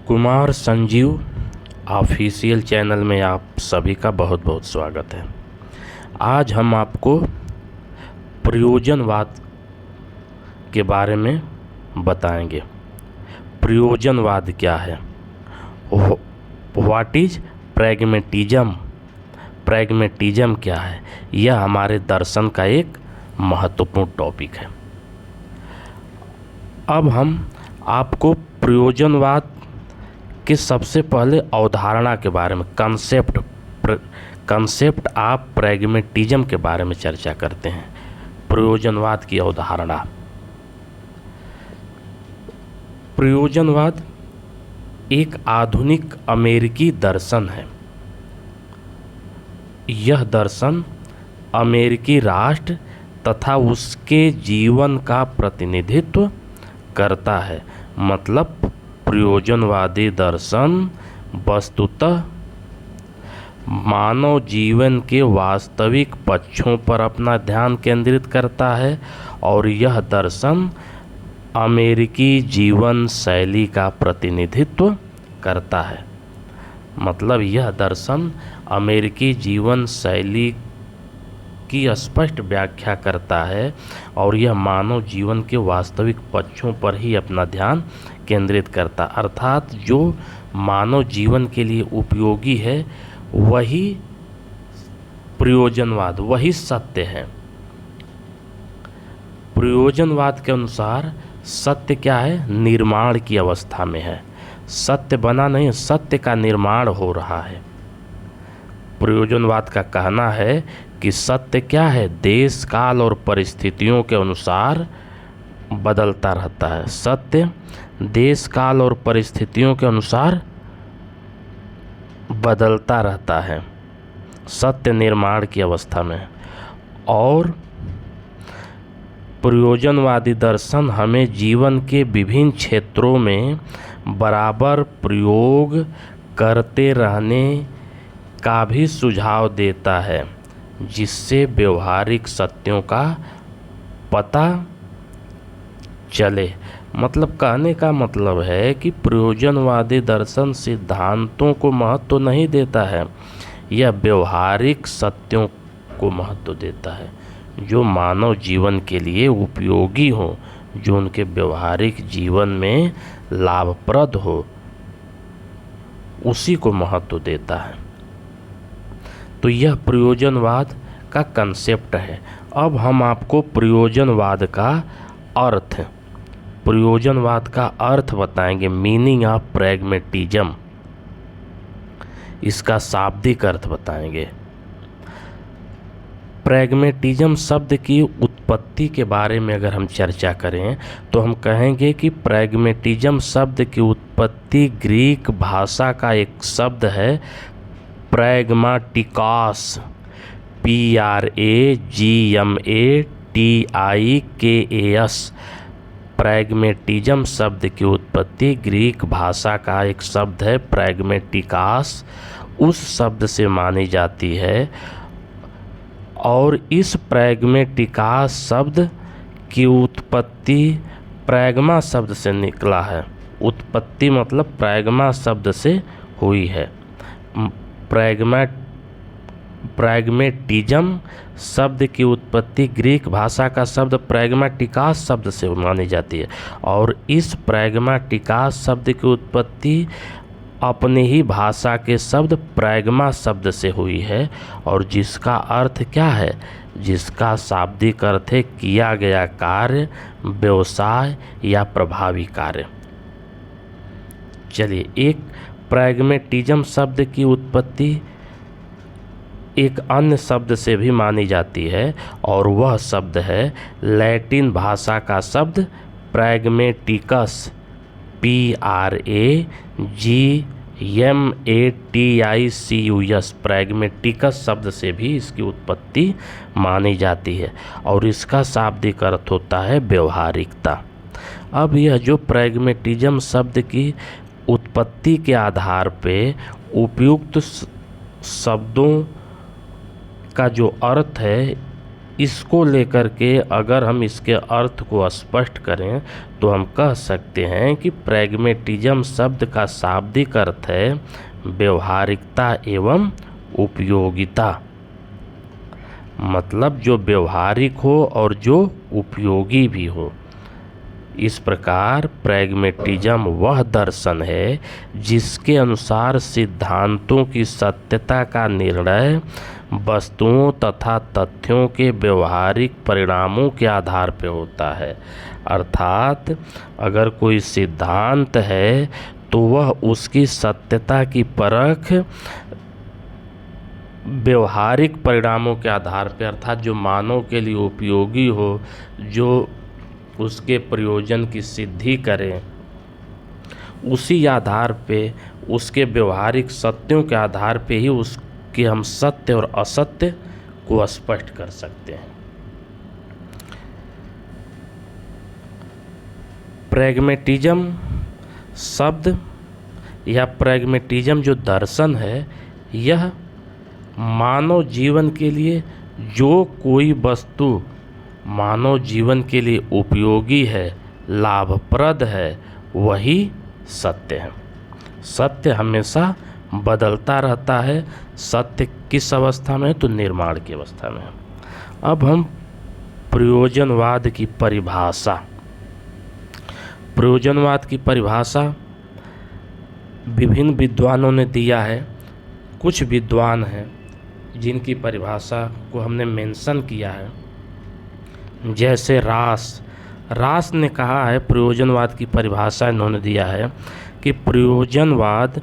Kumar Sanjeev official channel में आप सभी का बहुत बहुत स्वागत है। आज हम आपको प्रयोजनवाद के बारे में बताएंगे। प्रयोजनवाद क्या है, व्हाट इज प्रैग्मेटिज्म, प्रैग्मेटिज्म क्या है, यह हमारे दर्शन का एक महत्वपूर्ण टॉपिक है। अब हम आपको प्रयोजनवाद कि सबसे पहले अवधारणा के बारे में, कंसेप्ट ऑफ प्रैग्मेटिज्म के बारे में चर्चा करते हैं। प्रयोजनवाद की अवधारणा। प्रयोजनवाद एक आधुनिक अमेरिकी दर्शन है। यह दर्शन अमेरिकी राष्ट्र तथा उसके जीवन का प्रतिनिधित्व करता है। मतलब प्रयोजनवादी दर्शन वस्तुतः मानव जीवन के वास्तविक पक्षों पर अपना ध्यान केंद्रित करता है और यह दर्शन अमेरिकी जीवन शैली का प्रतिनिधित्व करता है। मतलब यह दर्शन अमेरिकी जीवन शैली की स्पष्ट व्याख्या करता है और यह मानव जीवन के वास्तविक पक्षों पर ही अपना ध्यान केंद्रित करता, अर्थात जो मानव जीवन के लिए उपयोगी है वही प्रयोजनवाद, वही सत्य है। प्रयोजनवाद के अनुसार सत्य क्या है, निर्माण की अवस्था में है। सत्य बना नहीं, सत्य का निर्माण हो रहा है। प्रयोजनवाद का कहना है कि सत्य क्या है, देश काल और परिस्थितियों के अनुसार बदलता रहता है। सत्य देश काल और परिस्थितियों के अनुसार बदलता रहता है। सत्य निर्माण की अवस्था में। और प्रयोजनवादी दर्शन हमें जीवन के विभिन्न क्षेत्रों में बराबर प्रयोग करते रहने का भी सुझाव देता है, जिससे व्यवहारिक सत्यों का पता चले। मतलब कहने का मतलब है कि प्रयोजनवादी दर्शन सिद्धांतों को महत्व नहीं देता है, यह व्यवहारिक सत्यों को महत्व देता है, जो मानव जीवन के लिए उपयोगी हो, जो उनके व्यवहारिक जीवन में लाभप्रद हो, उसी को महत्व देता है। तो यह प्रयोजनवाद का कंसेप्ट है। अब हम आपको प्रयोजनवाद का अर्थ, प्रयोजनवाद का अर्थ बताएंगे। मीनिंग ऑफ प्रैग्मेटिज्म, इसका शाब्दिक अर्थ बताएंगे। प्रैग्मेटिज्म शब्द की उत्पत्ति के बारे में अगर हम चर्चा करें तो हम कहेंगे कि प्रैग्मेटिज्म शब्द की उत्पत्ति ग्रीक भाषा का एक शब्द है प्रैग्माटिकॉस, PRAGMATIKAS। प्रैग्मेटिज्म शब्द की उत्पत्ति ग्रीक भाषा का एक शब्द है प्रैग्मेटिकास, उस शब्द से मानी जाती है। और इस प्रैग्मेटिकास शब्द की उत्पत्ति प्रैग्मा शब्द से निकला है। उत्पत्ति मतलब प्रैग्मा शब्द से हुई है। प्रैग्मेटिज्म शब्द की उत्पत्ति ग्रीक भाषा का शब्द प्रैग्माटिकास शब्द से मानी जाती है और इस प्रैग्माटिकास शब्द की उत्पत्ति अपने ही भाषा के शब्द प्रैग्मा शब्द से हुई है और जिसका अर्थ क्या है, जिसका शाब्दिक अर्थ है किया गया कार्य, व्यवसाय या प्रभावी कार्य। चलिए, एक प्रैग्मेटिज्म शब्द की उत्पत्ति एक अन्य शब्द से भी मानी जाती है और वह शब्द है लैटिन भाषा का शब्द प्रैग्मेटिकस, PRAGMATICUS। प्रैग्मेटिकस शब्द से भी इसकी उत्पत्ति मानी जाती है और इसका शाब्दिक अर्थ होता है व्यवहारिकता। अब यह जो प्रैग्मेटिज्म शब्द की उत्पत्ति के आधार पे उपयुक्त शब्दों का जो अर्थ है इसको लेकर के अगर हम इसके अर्थ को स्पष्ट करें तो हम कह सकते हैं कि प्रैग्मेटिज्म शब्द का शाब्दिक अर्थ है व्यवहारिकता एवं उपयोगिता, मतलब जो व्यवहारिक हो और जो उपयोगी भी हो। इस प्रकार प्रैग्मेटिज्म वह दर्शन है जिसके अनुसार सिद्धांतों की सत्यता का निर्णय वस्तुओं तथा तथ्यों के व्यवहारिक परिणामों के आधार पर होता है। अर्थात अगर कोई सिद्धांत है तो वह उसकी सत्यता की परख व्यवहारिक परिणामों के आधार पर, अर्थात जो मानव के लिए उपयोगी हो, जो उसके प्रयोजन की सिद्धि करें, उसी आधार पे, उसके व्यवहारिक सत्यों के आधार पे ही उसके हम सत्य और असत्य को स्पष्ट कर सकते हैं। प्रैग्मेटिज्म शब्द या प्रैग्मेटिज्म जो दर्शन है, यह मानव जीवन के लिए जो कोई वस्तु मानव जीवन के लिए उपयोगी है, लाभप्रद है, वही सत्य है। सत्य हमेशा बदलता रहता है। सत्य किस अवस्था में है? तो निर्माण की अवस्था में है। अब हम प्रयोजनवाद की परिभाषा, प्रयोजनवाद की परिभाषा विभिन्न विद्वानों ने दिया है। कुछ विद्वान हैं जिनकी परिभाषा को हमने मेंशन किया है, जैसे रास ने कहा है, प्रयोजनवाद की परिभाषा इन्होंने दिया है कि प्रयोजनवाद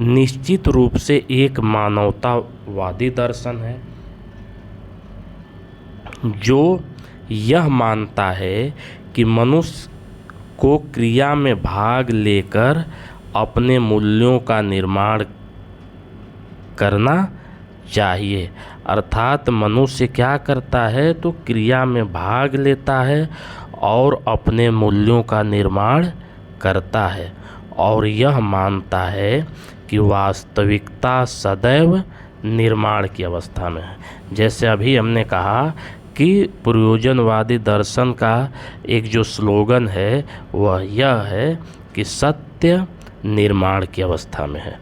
निश्चित रूप से एक मानवतावादी दर्शन है जो यह मानता है कि मनुष्य को क्रिया में भाग लेकर अपने मूल्यों का निर्माण करना चाहिए। अर्थात मनुष्य क्या करता है? तो क्रिया में भाग लेता है और अपने मूल्यों का निर्माण करता है, और यह मानता है कि वास्तविकता सदैव निर्माण की अवस्था में है। जैसे अभी हमने कहा कि प्रयोजनवादी दर्शन का एक जो स्लोगन है वह यह है कि सत्य निर्माण की अवस्था में है।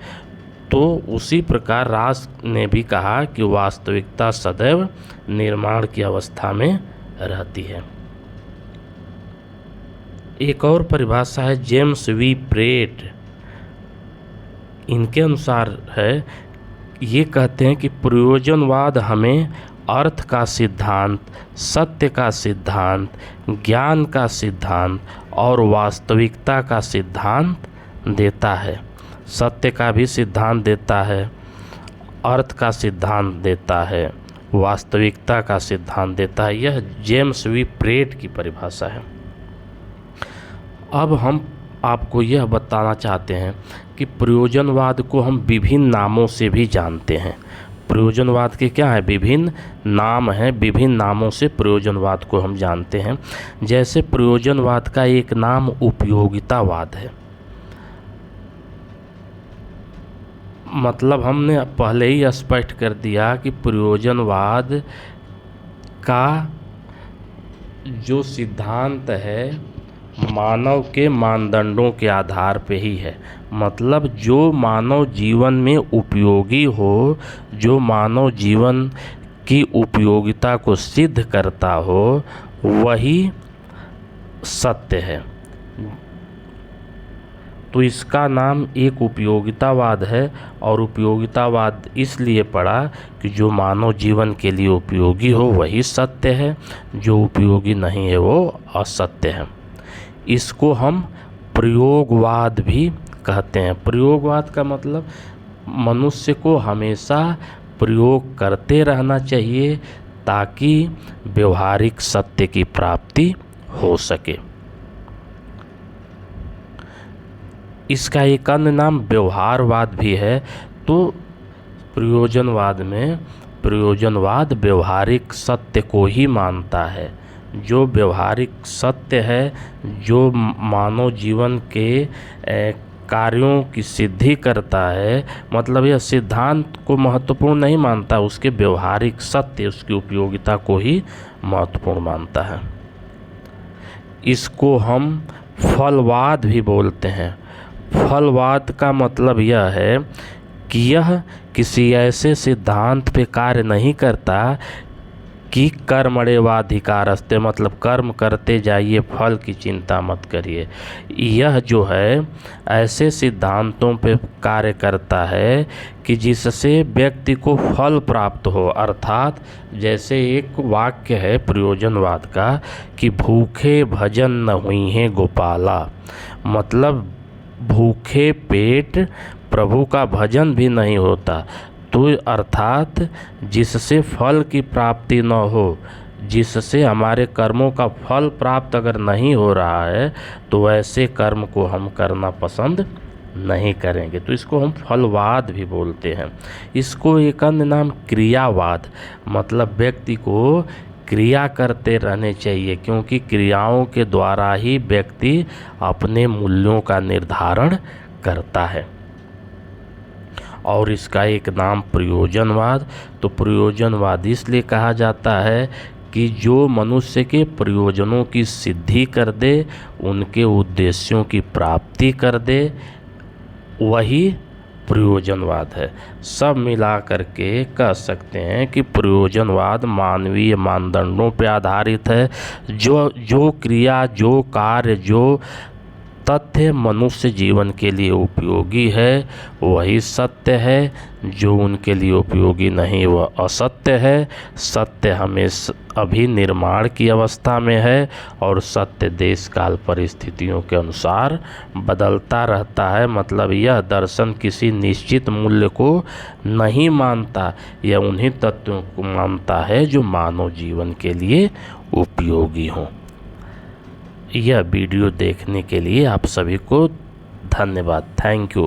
तो उसी प्रकार रास ने भी कहा कि वास्तविकता सदैव निर्माण की अवस्था में रहती है। एक और परिभाषा है जेम्स वी प्रेट, इनके अनुसार है, ये कहते हैं कि प्रयोजनवाद हमें अर्थ का सिद्धांत, सत्य का सिद्धांत, ज्ञान का सिद्धांत और वास्तविकता का सिद्धांत देता है। सत्य का भी सिद्धांत देता है, अर्थ का सिद्धांत देता है, वास्तविकता का सिद्धांत देता है। यह जेम्स वी प्रेट की परिभाषा है। अब हम आपको यह बताना चाहते हैं कि प्रयोजनवाद को हम विभिन्न नामों से भी जानते हैं। प्रयोजनवाद के क्या है? विभिन्न नाम हैं, विभिन्न नामों से प्रयोजनवाद को हम जानते हैं। जैसे प्रयोजनवाद का एक नाम उपयोगितावाद है। मतलब हमने पहले ही स्पष्ट कर दिया कि प्रयोजनवाद का जो सिद्धांत है मानव के मानदंडों के आधार पे ही है। मतलब जो मानव जीवन में उपयोगी हो, जो मानव जीवन की उपयोगिता को सिद्ध करता हो, वही सत्य है। तो इसका नाम एक उपयोगितावाद है, और उपयोगितावाद इसलिए पड़ा कि जो मानव जीवन के लिए उपयोगी हो वही सत्य है, जो उपयोगी नहीं है वो असत्य है। इसको हम प्रयोगवाद भी कहते हैं। प्रयोगवाद का मतलब मनुष्य को हमेशा प्रयोग करते रहना चाहिए ताकि व्यवहारिक सत्य की प्राप्ति हो सके। इसका एक अन्य नाम व्यवहारवाद भी है। तो प्रयोजनवाद में प्रयोजनवाद व्यवहारिक सत्य को ही मानता है। जो व्यवहारिक सत्य है, जो मानव जीवन के कार्यों की सिद्धि करता है, मतलब यह सिद्धांत को महत्वपूर्ण नहीं मानता, उसके व्यवहारिक सत्य, उसकी उपयोगिता को ही महत्वपूर्ण मानता है। इसको हम फलवाद भी बोलते हैं। फलवाद का मतलब यह है कि यह किसी ऐसे सिद्धांत पे कार्य नहीं करता कि कर्मण्येवाधिकारस्ते, मतलब कर्म करते जाइए, फल की चिंता मत करिए। यह जो है ऐसे सिद्धांतों पे कार्य करता है कि जिससे व्यक्ति को फल प्राप्त हो। अर्थात जैसे एक वाक्य है प्रयोजनवाद का कि भूखे भजन न हुई हैं गोपाला, मतलब भूखे पेट प्रभु का भजन भी नहीं होता। तो अर्थात जिससे फल की प्राप्ति न हो, जिससे हमारे कर्मों का फल प्राप्त अगर नहीं हो रहा है, तो ऐसे कर्म को हम करना पसंद नहीं करेंगे। तो इसको हम फलवाद भी बोलते हैं। इसको एक अन्य नाम क्रियावाद, मतलब व्यक्ति को क्रिया करते रहने चाहिए, क्योंकि क्रियाओं के द्वारा ही व्यक्ति अपने मूल्यों का निर्धारण करता है। और इसका एक नाम प्रयोजनवाद। तो प्रयोजनवाद इसलिए कहा जाता है कि जो मनुष्य के प्रयोजनों की सिद्धि कर दे, उनके उद्देश्यों की प्राप्ति कर दे, वही प्रयोजनवाद है। सब मिला करके कह सकते हैं कि प्रयोजनवाद मानवीय मानदंडों पर आधारित है। जो क्रिया, जो कार्य, जो तथ्य मनुष्य जीवन के लिए उपयोगी है वही सत्य है, जो उनके लिए उपयोगी नहीं वह असत्य है। सत्य हमेशा अभी निर्माण की अवस्था में है और सत्य देश काल परिस्थितियों के अनुसार बदलता रहता है। मतलब यह दर्शन किसी निश्चित मूल्य को नहीं मानता, यह उन्हीं तत्वों को मानता है जो मानव जीवन के लिए उपयोगी हों। यह वीडियो देखने के लिए आप सभी को धन्यवाद। Thank you.